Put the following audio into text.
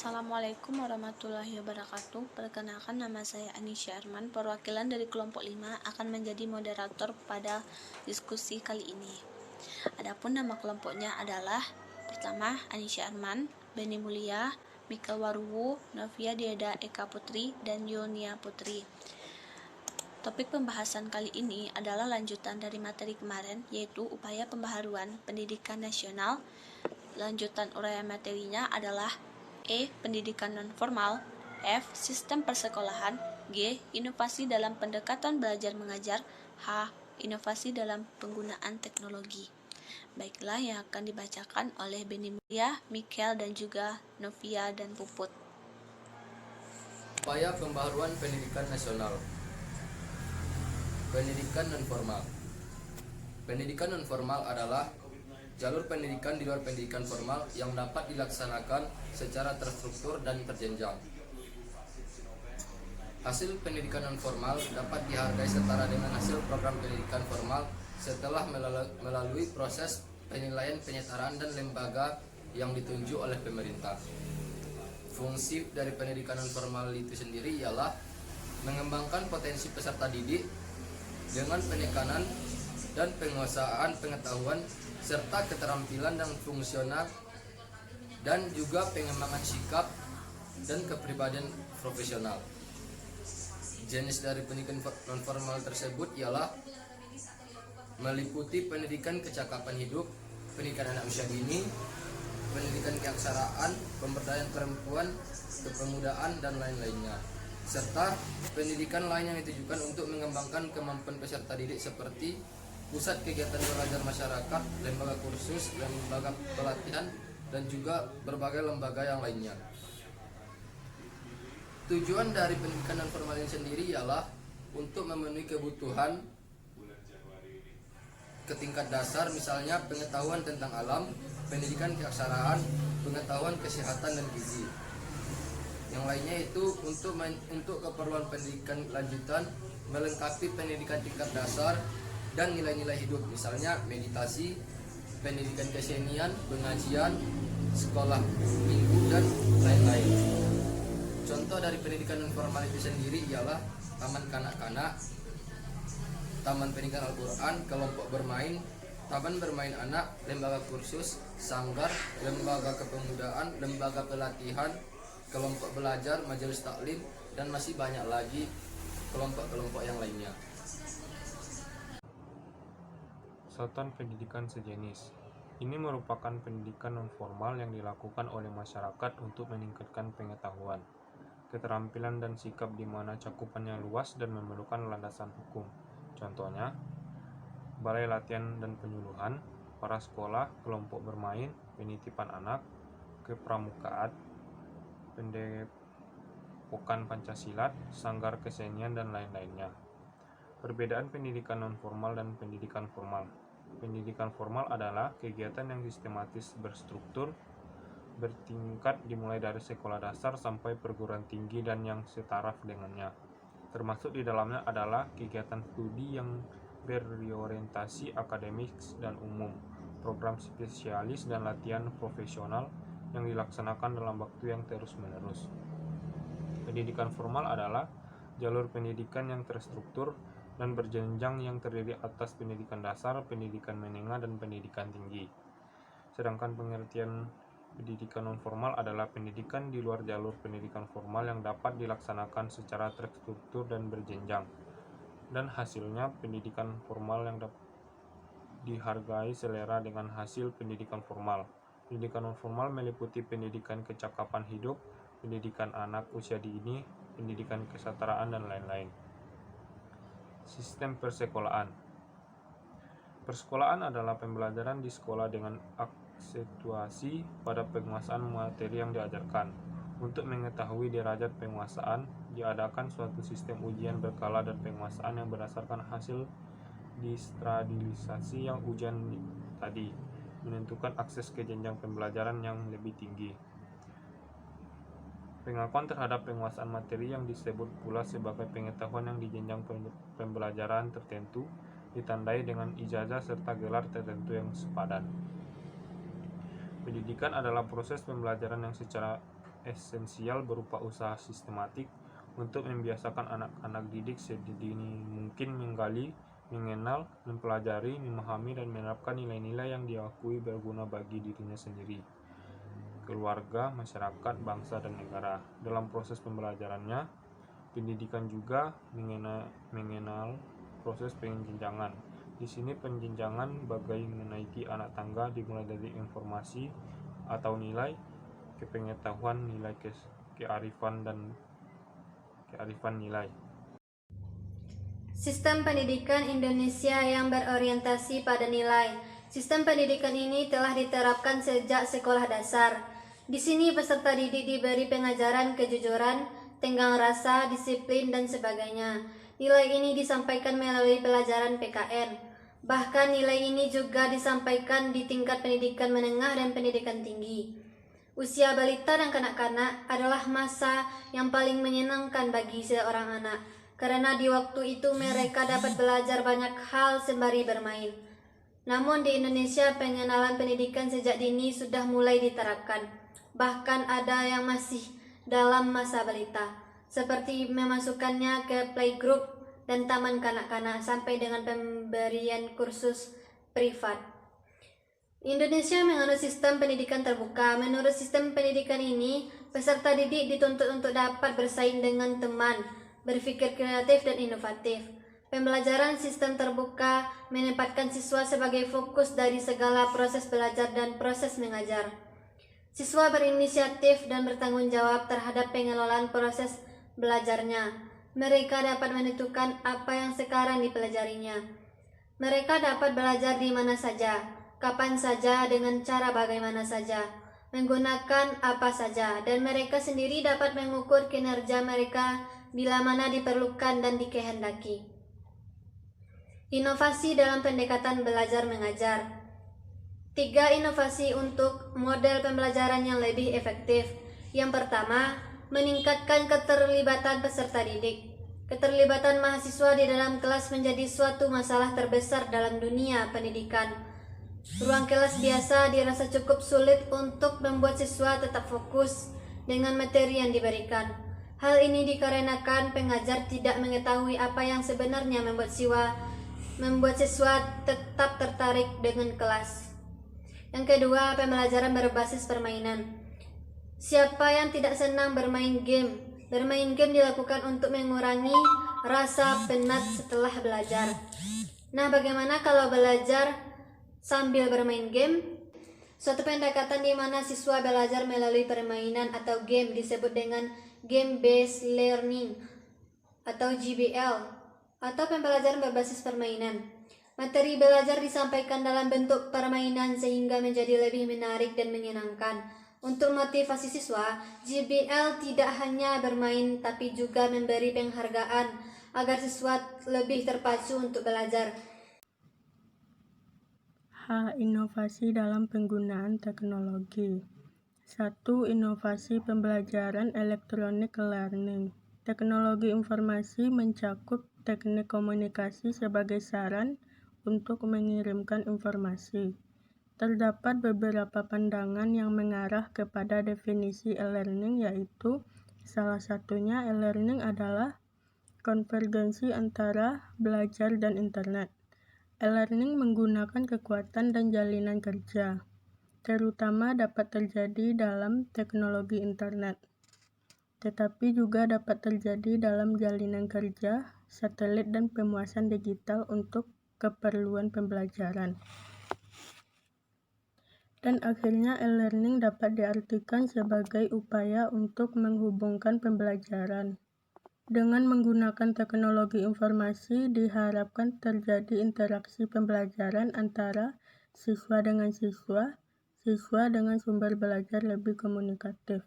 Assalamualaikum warahmatullahi wabarakatuh. Perkenalkan, nama saya Anisya Arman. Perwakilan dari kelompok 5 akan menjadi moderator pada diskusi kali ini. Adapun nama kelompoknya adalah pertama Anisya Arman, Beni Mulia, Mika Waruwu, Novia Dieda Eka Putri, dan Yonia Putri. Topik pembahasan kali ini adalah lanjutan dari materi kemarin, yaitu upaya pembaharuan pendidikan nasional. Lanjutan uraian materinya adalah E. Pendidikan non-formal, F. Sistem persekolahan, G. Inovasi dalam pendekatan belajar mengajar, H. Inovasi dalam penggunaan teknologi. Baiklah, yang akan dibacakan oleh Beni Mulia, Mikel, dan juga Novia dan Puput. Upaya pembaharuan pendidikan nasional. Pendidikan non-formal. Pendidikan non-formal adalah jalur pendidikan di luar pendidikan formal yang dapat dilaksanakan secara terstruktur dan terjenjang. Hasil pendidikan non-formal dapat dihargai setara dengan hasil program pendidikan formal setelah melalui proses penilaian penyetaraan dan lembaga yang ditunjuk oleh pemerintah. Fungsi dari pendidikan non-formal itu sendiri ialah mengembangkan potensi peserta didik dengan penekanan dan penguasaan pengetahuan serta keterampilan dan fungsional, dan juga pengembangan sikap dan kepribadian profesional. Jenis dari pendidikan non-formal tersebut ialah meliputi pendidikan kecakapan hidup, pendidikan anak usia dini, pendidikan keaksaraan, pemberdayaan perempuan, kepemudaan, dan lain-lainnya, serta pendidikan lain yang ditujukan untuk mengembangkan kemampuan peserta didik seperti pusat kegiatan belajar masyarakat, lembaga kursus, lembaga pelatihan, dan juga berbagai lembaga yang lainnya. Tujuan dari pendidikan non-formal ini sendiri ialah untuk memenuhi kebutuhan ke tingkat dasar, misalnya pengetahuan tentang alam, pendidikan keaksaraan, pengetahuan kesehatan dan gizi. Yang lainnya itu untuk keperluan pendidikan lanjutan, melengkapi pendidikan tingkat dasar dan nilai-nilai hidup, misalnya meditasi, pendidikan kesenian, pengajian, sekolah minggu, dan lain-lain. Contoh dari pendidikan non-formal itu sendiri ialah taman kanak-kanak, taman pendidikan Al-Quran, kelompok bermain, taman bermain anak, lembaga kursus, sanggar, lembaga kepemudaan, lembaga pelatihan, kelompok belajar, majelis taklim, dan masih banyak lagi kelompok-kelompok yang lainnya. Satuan pendidikan sejenis. Ini merupakan pendidikan non-formal yang dilakukan oleh masyarakat untuk meningkatkan pengetahuan, keterampilan, dan sikap di mana cakupannya luas dan memerlukan landasan hukum. Contohnya, balai latihan dan penyuluhan, para sekolah, kelompok bermain, penitipan anak, kepramukaan, pendepokan Pancasilat, sanggar kesenian, dan lain-lainnya. Perbedaan pendidikan non-formal dan pendidikan formal. Pendidikan formal adalah kegiatan yang sistematis, berstruktur, bertingkat dimulai dari sekolah dasar sampai perguruan tinggi dan yang setaraf dengannya. Termasuk di dalamnya adalah kegiatan studi yang berorientasi akademik dan umum, program spesialis, dan latihan profesional yang dilaksanakan dalam waktu yang terus-menerus. Pendidikan formal adalah jalur pendidikan yang terstruktur dan berjenjang yang terdiri atas pendidikan dasar, pendidikan menengah, dan pendidikan tinggi. Sedangkan pengertian pendidikan non-formal adalah pendidikan di luar jalur pendidikan formal yang dapat dilaksanakan secara terstruktur dan berjenjang, dan hasilnya pendidikan formal yang dihargai selera dengan hasil pendidikan formal. Pendidikan non-formal meliputi pendidikan kecakapan hidup, pendidikan anak usia dini, pendidikan kesetaraan, dan lain-lain. Sistem persekolahan. Persekolahan adalah pembelajaran di sekolah dengan aksentuasi pada penguasaan materi yang diajarkan. Untuk mengetahui derajat penguasaan, diadakan suatu sistem ujian berkala dan penguasaan yang berdasarkan hasil distradilisasi yang ujian tadi, menentukan akses ke jenjang pembelajaran yang lebih tinggi. Pengakuan terhadap penguasaan materi yang disebut pula sebagai pengetahuan yang di jenjang pembelajaran tertentu ditandai dengan ijazah serta gelar tertentu yang sepadan. Pendidikan adalah proses pembelajaran yang secara esensial berupa usaha sistematik untuk membiasakan anak-anak didik sedini mungkin menggali, mengenal, mempelajari, memahami, dan menerapkan nilai-nilai yang diakui berguna bagi dirinya sendiri, keluarga, masyarakat, bangsa, dan negara. Dalam proses pembelajarannya, pendidikan juga mengenal proses penjenjangan. Di sini penjenjangan bagai menaiki anak tangga dimulai dari informasi atau nilai ke pengetahuan, nilai kearifan nilai. Sistem pendidikan Indonesia yang berorientasi pada nilai. Sistem pendidikan ini telah diterapkan sejak sekolah dasar. Di sini peserta didik diberi pengajaran kejujuran, tenggang rasa, disiplin, dan sebagainya. Nilai ini disampaikan melalui pelajaran PKN. Bahkan nilai ini juga disampaikan di tingkat pendidikan menengah dan pendidikan tinggi. Usia balita dan kanak-kanak adalah masa yang paling menyenangkan bagi seorang anak, karena di waktu itu mereka dapat belajar banyak hal sembari bermain. Namun di Indonesia pengenalan pendidikan sejak dini sudah mulai diterapkan. Bahkan ada yang masih dalam masa balita, seperti memasukkannya ke playgroup dan taman kanak-kanak sampai dengan pemberian kursus privat. Indonesia menganut sistem pendidikan terbuka. Menurut sistem pendidikan ini, peserta didik dituntut untuk dapat bersaing dengan teman, berpikir kreatif dan inovatif. Pembelajaran sistem terbuka menempatkan siswa sebagai fokus dari segala proses belajar dan proses mengajar. Siswa berinisiatif dan bertanggung jawab terhadap pengelolaan proses belajarnya. Mereka dapat menentukan apa yang sekarang dipelajarinya. Mereka dapat belajar di mana saja, kapan saja, dengan cara bagaimana saja, menggunakan apa saja, dan mereka sendiri dapat mengukur kinerja mereka bila mana diperlukan dan dikehendaki. Inovasi dalam pendekatan belajar mengajar. 3 inovasi untuk model pembelajaran yang lebih efektif. Yang pertama, meningkatkan keterlibatan peserta didik. Keterlibatan mahasiswa di dalam kelas menjadi suatu masalah terbesar dalam dunia pendidikan. Ruang kelas biasa dirasa cukup sulit untuk membuat siswa tetap fokus dengan materi yang diberikan. Hal ini dikarenakan pengajar tidak mengetahui apa yang sebenarnya membuat siswa tetap tertarik dengan kelas. Yang kedua, pembelajaran berbasis permainan. Siapa yang tidak senang bermain game? Bermain game dilakukan untuk mengurangi rasa penat setelah belajar. Nah, bagaimana kalau belajar sambil bermain game? Suatu pendekatan di mana siswa belajar melalui permainan atau game disebut dengan game-based learning atau GBL atau pembelajaran berbasis permainan. Materi belajar disampaikan dalam bentuk permainan sehingga menjadi lebih menarik dan menyenangkan. Untuk motivasi siswa, GBL tidak hanya bermain tapi juga memberi penghargaan agar siswa lebih terpacu untuk belajar. Inovasi dalam penggunaan teknologi. 1. Inovasi pembelajaran elektronik learning. Teknologi informasi mencakup teknik komunikasi sebagai saran untuk mengirimkan informasi. Terdapat beberapa pandangan yang mengarah kepada definisi e-learning, yaitu salah satunya e-learning adalah konvergensi antara belajar dan internet. E-learning menggunakan kekuatan dan jalinan kerja, terutama dapat terjadi dalam teknologi internet, tetapi juga dapat terjadi dalam jalinan kerja, satelit, dan pemuasan digital untuk keperluan pembelajaran. Dan akhirnya e-learning dapat diartikan sebagai upaya untuk menghubungkan pembelajaran. Dengan menggunakan teknologi informasi, diharapkan terjadi interaksi pembelajaran antara siswa dengan siswa dengan sumber belajar lebih komunikatif.